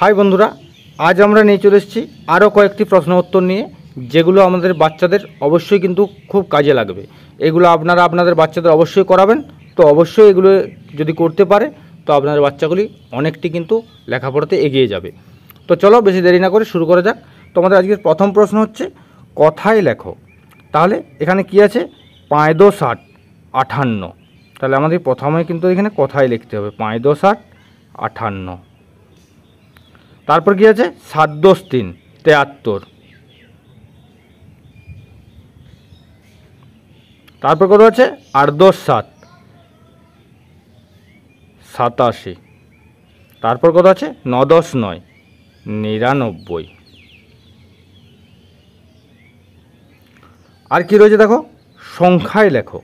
High বন্ধুরা, আজ আমরা নিয়ে চলে এসেছি আরও কয়েকটি প্রশ্ন উত্তর নিয়ে, যেগুলো আমাদের বাচ্চাদের অবশ্যই কিন্তু খুব কাজে লাগবে। এগুলো আপনারা আপনাদের বাচ্চাদের অবশ্যই করাবেন। তো অবশ্যই এগুলো যদি করতে পারে তো আপনাদের বাচ্চাগুলি অনেকটি কিন্তু লেখাপড়াতে এগিয়ে যাবে। তো চলো বেশি দেরি না করে শুরু করা যাক। তো আমাদের আজকের প্রথম প্রশ্ন হচ্ছে কথায় লেখো। তাহলে এখানে কি আছে? 5 2 60 58। তাহলে আমাদের প্রথমে কিন্তু এখানে কথায় লিখতে হবে 5 2 60 58। তারপর কি আছে? 7 10 3 73। তারপর কত আছে? 8 10 7 87। তারপর কত আছে? 9 10 9 99। আর কি রয়েছে দেখো, সংখ্যায় লেখো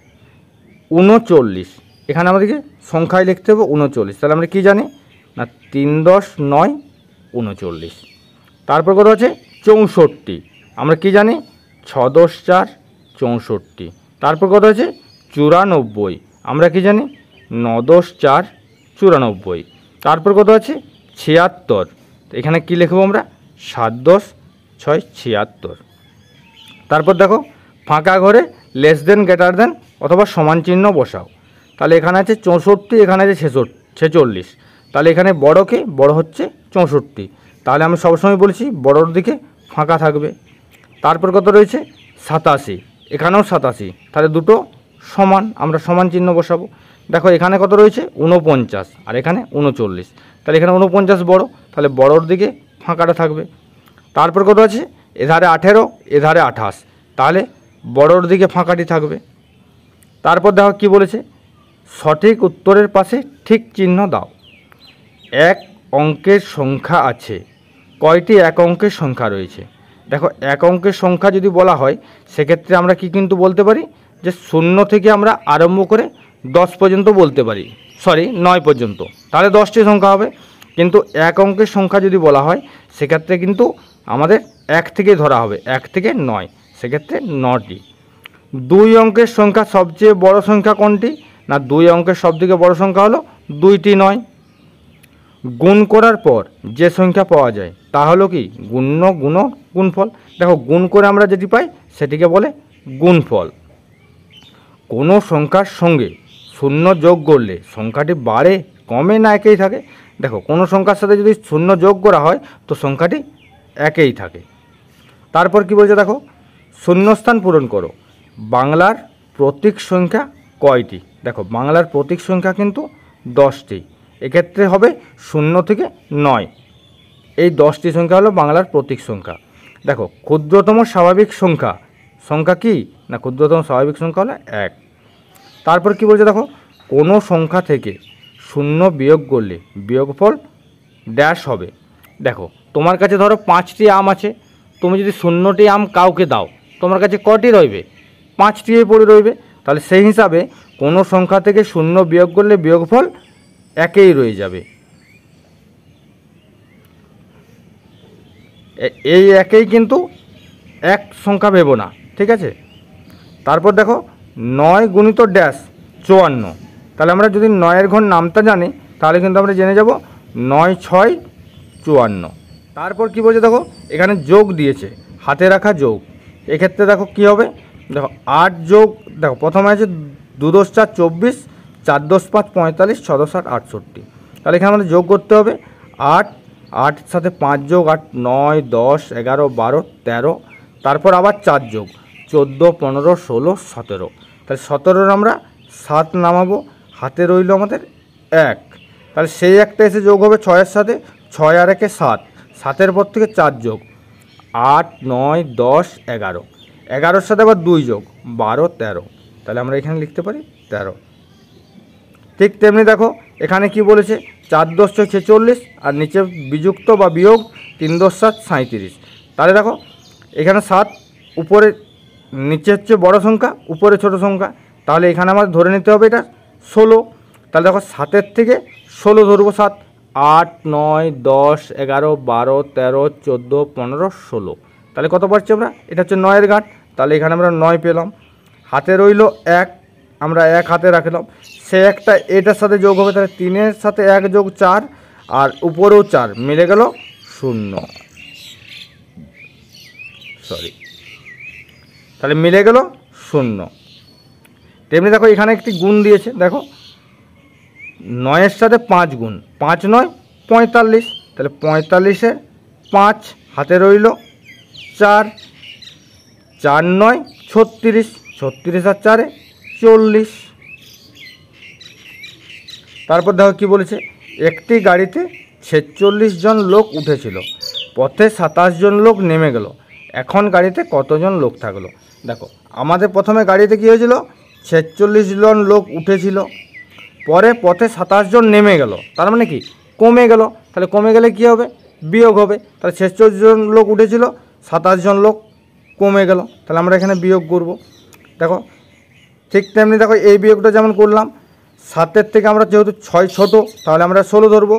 39। এখানে আমাদেরকে সংখ্যায় লিখতে হবে 39। তাহলে আমরা কি জানি না 3 10 9 39। তারপর কত আছে? 64। আমরা কি জানি 6 10 4 64। তারপর কত আছে? 94। আমরা কি জানি 9 10 4 94। তারপর কত আছে? 76। এখানে কি লিখব আমরা? 7 10 6 76। তারপর দেখো ফাঁকা ঘরে লেস দেন গ্রেটার দেন অথবা সমান চিহ্ন বসাও। তাহলে এখানে আছে 64, এখানে আছে 46। তাহলে এখানে বড়কে বড় হচ্ছে 64। তাহলে আমি সবসময় বলছি বড়োর দিকে ফাঁকা থাকবে। তারপর কত রয়েছে? 87। এখানেও 87। তাহলে দুটো সমান, আমরা সমান চিহ্ন বসাবো। দেখো এখানে কত রয়েছে? 49 আর এখানে 39। তাহলে এখানে 49 বড়, তাহলে বড়োর দিকে ফাঁকাটা থাকবে। তারপর কত আছে? এধারে 18, এধারে 28। তাহলে বড়োর দিকে ফাঁকাটি থাকবে। তারপর দেখো কি বলেছে? সঠিক উত্তরের পাশে ঠিক চিহ্ন দাও। এক অঙ্কের সংখ্যা আছে, কয়টি এক অঙ্কের সংখ্যা রয়েছে? দেখো এক অঙ্কের সংখ্যা যদি বলা হয় সেক্ষেত্রে আমরা কি কিন্তু বলতে পারি যে 0 থেকে আমরা আরম্ভ করে 10 পর্যন্ত বলতে পারি, 9 পর্যন্ত। তাহলে 10টি সংখ্যা হবে। কিন্তু এক অঙ্কের সংখ্যা যদি বলা হয় সেক্ষেত্রে কিন্তু আমাদের 1 থেকে ধরা হবে, 1 থেকে 9, সেক্ষেত্রে 9টি। 2 অঙ্কের সংখ্যা সবচেয়ে বড় সংখ্যা কোনটি? না 2 অঙ্কের সবথেকে বড় সংখ্যা হলো 2টি 9। গুণ করার পর যে সংখ্যা পাওয়া যায় তা হলো কি? গুণফল। দেখো গুণ করে আমরা যেটি পাই সেটিকে বলে গুণফল। কোনো সংখ্যার সঙ্গে 0 যোগ করলে সংখ্যাটি বাড়ে, কমে না একই থাকে? দেখো কোনো সংখ্যার সাথে যদি 0 যোগ করা হয় তো সংখ্যাটি একই থাকে। তারপর কি বলছে দেখো, শূন্যস্থান পূরণ করো। বাংলার প্রতীক সংখ্যা কয়টি? দেখো বাংলার প্রতীক সংখ্যা কিন্তু 10টি। এক্ষেত্রে হবে 0 থেকে 9। এই 10টি সংখ্যা হলো বাংলার প্রতীক সংখ্যা। দেখো ক্ষুদ্রতম স্বাভাবিক সংখ্যা কি? না ক্ষুদ্রতম স্বাভাবিক সংখ্যা হলো 1। তারপর কি বলছে দেখো, কোনো সংখ্যা থেকে 0 বিয়োগ করলে বিয়োগফল ড্যাশ হবে। দেখো তোমার কাছে ধরো 5টি আম আছে, তুমি যদি 0টি আম কাউকে দাও তোমার কাছে কটি রইবে? 5টি পড়ে রইবে। তাহলে সেই হিসাবে কোনো সংখ্যা থেকে 0 বিয়োগ করলে বিয়োগফল একই রয়ে যাবে। এই একই কিন্তু এক সংখ্যা ভেবো না, ঠিক আছে? তারপর দেখো 9 গুণিত ড্যাশ 54। তাহলে আমরা যদি 9-এর ঘর নামটা জানি তাহলে কিন্তু আমরা জেনে যাব 9 6 54। তারপর কি বলছে দেখো, এখানে যোগ দিয়েছে, হাতে রাখা যোগ। এক্ষেত্রে দেখো কি হবে? দেখো 8 যোগ, দেখো প্রথমে আছে 2 10 4 24, 4 10 5 45, 6 10 8 68। তাহলে এখানে আমাদের যোগ করতে হবে 8, 8 সাথে 5 যোগ 8 9 10 11 12 13। তারপর আবার 4 যোগ 14 15 16 17। তাহলে 17-এর আমরা 7 নামাবো, হাতে রইল আমাদের 1। তাহলে সেই একটা এসে যোগ হবে 6-এর সাথে, 6 আর 1 7, 7-এর পর থেকে 4 যোগ 8 9 10 11, 11-এর সাথে আবার 2 যোগ 12 13। তাহলে আমরা এখানে লিখতে পারি 13। ঠিক তেমনি দেখো এখানে কি বলেছে, 4 10 6 46 আর নিচে বিযুক্ত বা বিয়োগ 3 10 7 37। তাহলে দেখো এখানে 7, উপরে নিচে হচ্ছে বড় সংখ্যা, উপরে ছোট সংখ্যা। তাহলে এখানে আমাদের ধরে নিতে হবে এটা 16। তাহলে দেখো 7-এর থেকে 16 ধরবো, 7 8 9 10 11 12 13 14 15 16। তাহলে কত পাচ্ছি আমরা? এটা হচ্ছে 9-এর ঘাট। তাহলে এখানে আমরা 9 পেলাম। হাতে রইল 1, আমরা 1 হাতে রাখলাম। সে একটা এটার সাথে যোগ হবে, তাহলে 3-এর সাথে 1 যোগ 4 আর উপরেও 4 মিলে গেল 0, সরি, তাহলে মিলে গেল 0। তেমনি দেখো এখানে একটি গুণ দিয়েছে, দেখো 9-এর সাথে 5 গুণ, 5 9 45, তাহলে 45-এর 5 হাতে রইল 4, 4 9 36, 36 আর 4 40। তারপর দেখো কি বলেছে, একটি গাড়িতে 46 জন লোক উঠেছিল, পথে 27 জন লোক নেমে গেল, এখন গাড়িতে কতজন লোক থাকলো। দেখো আমাদের প্রথমে গাড়িতে কী হয়েছিল, 46 জন লোক উঠেছিল, পরে পথে 27 জন নেমে গেল, তার মানে কি কমে গেল। তাহলে কমে গেলে কী হবে, বিয়োগ হবে। তাহলে 46 জন লোক উঠেছিল, 27 জন লোক কমে গেল, তাহলে আমরা এখানে বিয়োগ করব। দেখো ঠিক তেমনি দেখো এই বিয়োগটা যেমন করলাম, 7-এর থেকে আমরা যেহেতু 6 ছোটো, তাহলে আমরা 16 ধরবো।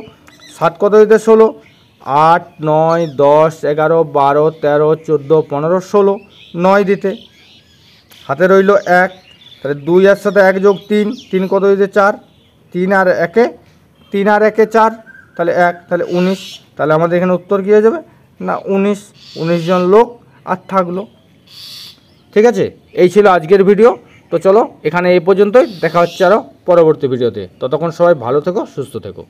7 কত দিতে 16, 8 9 10 11 12 13 14 15 16, 9 দিতে হাতে রইল 1, তাহলে 2 এর সাথে 1 যোগ 3, 3 কত দিতে 4, 3 আর 1 4, তাহলে 1, তাহলে 19। তাহলে আমাদের এখানে উত্তর কী হয়ে যাবে না 19 জন লোক আর থাকলো। ঠিক আছে, এই ছিল আজকের ভিডিও। তো চলো এখানে এই পর্যন্তই, দেখা হচ্ছে আরও পরবর্তী ভিডিওতে। ততক্ষণ সবাই ভালো থেকো, সুস্থ থেকো।